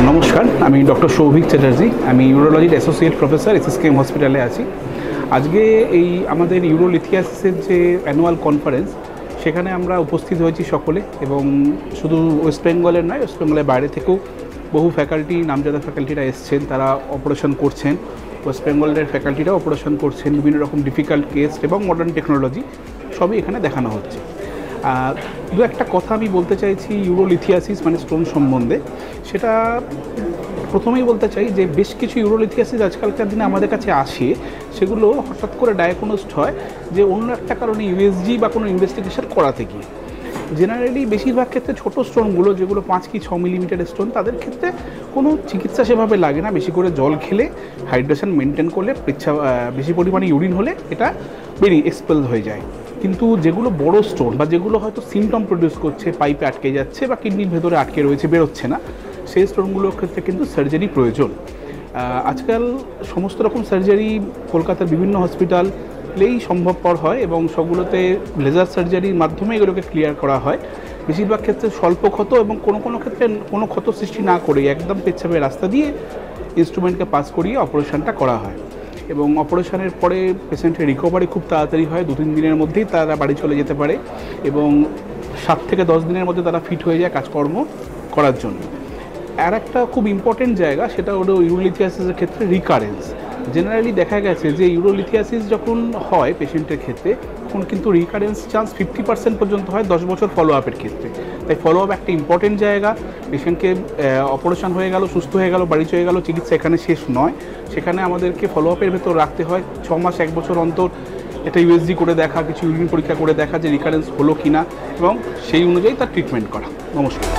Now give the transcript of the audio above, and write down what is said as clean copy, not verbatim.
নমস্কার, আমি ডক্টর সৌভিক চ্যাটার্জি। আমি ইউরোলজির অ্যাসোসিয়েট প্রফেসর এসএসকেএম হসপিটালে আছি। আজকে এই আমাদের ইউরোলিথিয়াসিসের যে অ্যানুয়াল কনফারেন্স, সেখানে আমরা উপস্থিত হয়েছি সকলে, এবং শুধু ওয়েস্ট বেঙ্গলের নয়, ওয়েস্ট বেঙ্গলের বাইরে থেকেও বহু ফ্যাকাল্টি, নামজাদা ফ্যাকাল্টিরা এসছেন, তারা অপারেশন করছেন। ওয়েস্ট বেঙ্গলের ফ্যাকাল্টিরা অপারেশন করছেন, বিভিন্ন রকম ডিফিকাল্ট কেস এবং মডার্ন টেকনোলজি সবই এখানে দেখানো হচ্ছে। দু একটা কথা আমি বলতে চাইছি ইউরোলিথিয়াসিস মানে স্টোন সম্বন্ধে। সেটা প্রথমেই বলতে চাই যে বেশ কিছু ইউরোলিথিয়াসিস আজকালকার দিনে আমাদের কাছে আসে, সেগুলো হঠাৎ করে ডায়াগনোসড হয় যে অন্য একটা কারণে ইউএসজি বা কোনো ইনভেস্টিগেশন করাতে গিয়ে। জেনারেলি বেশিরভাগ ক্ষেত্রে ছোটো স্টোনগুলো, যেগুলো 5 কি 6 মিলিমিটারের স্টোন, তাদের ক্ষেত্রে কোনো চিকিৎসা সেভাবে লাগে না। বেশি করে জল খেলে, হাইড্রেশন মেনটেন করলে, বেশি পরিমাণে ইউরিন হলে এটা বেরিয়ে এক্সপেল হয়ে যায়। কিন্তু যেগুলো বড় স্টোন বা যেগুলো হয়তো সিমটম প্রডিউস করছে, পাইপে আটকে যাচ্ছে বা কিডনির ভেতরে আটকে রয়েছে, বেরোচ্ছে না, সেই স্টোনগুলোর ক্ষেত্রে কিন্তু সার্জারি প্রয়োজন। আজকাল সমস্ত রকম সার্জারি কলকাতার বিভিন্ন হসপিটালেই সম্ভবপর হয়, এবং সবগুলোতে লেজার সার্জারির মাধ্যমে এগুলোকে ক্লিয়ার করা হয়। বেশিরভাগ ক্ষেত্রে স্বল্প ক্ষত, এবং কোনো ক্ষেত্রে কোনো ক্ষত সৃষ্টি না করে একদম পেচ্ছাপের রাস্তা দিয়ে ইনস্ট্রুমেন্টকে পাস করিয়ে অপারেশনটা করা হয়। এবং অপারেশনের পরে পেশেন্টের রিকভারি খুব তাড়াতাড়ি হয়, 2-3 দিনের মধ্যেই তারা বাড়ি চলে যেতে পারে, এবং 7 থেকে 10 দিনের মধ্যে তারা ফিট হয়ে যায় কাজকর্ম করার জন্য। আর একটা খুব ইম্পর্টেন্ট জায়গা, সেটা হলো ইউরোলিথিয়াসিসের ক্ষেত্রে রিকারেন্স। জেনারেলি দেখা গেছে যে ইউরোলিথিয়াসিস যখন হয় পেশেন্টের ক্ষেত্রে, তখন কিন্তু রিকারেন্স চান্স 50% পর্যন্ত হয় 10 বছর ফলো আপের ক্ষেত্রে। তাই ফলো আপ একটা ইম্পর্টেন্ট জায়গা। পেশেন্টকে অপারেশন হয়ে গেল, সুস্থ হয়ে গেল, বাড়ি চলে গেল, চিকিৎসা এখানে শেষ নয়। সেখানে আমাদেরকে ফলো আপের ভেতর রাখতে হয় 6 মাস 1 বছর অন্তর এটা ইউএসজি করে দেখা, কিছু ইউরিন পরীক্ষা করে দেখা যে রিকারেন্স হলো কি না, এবং সেই অনুযায়ী তার ট্রিটমেন্ট করা। নমস্কার।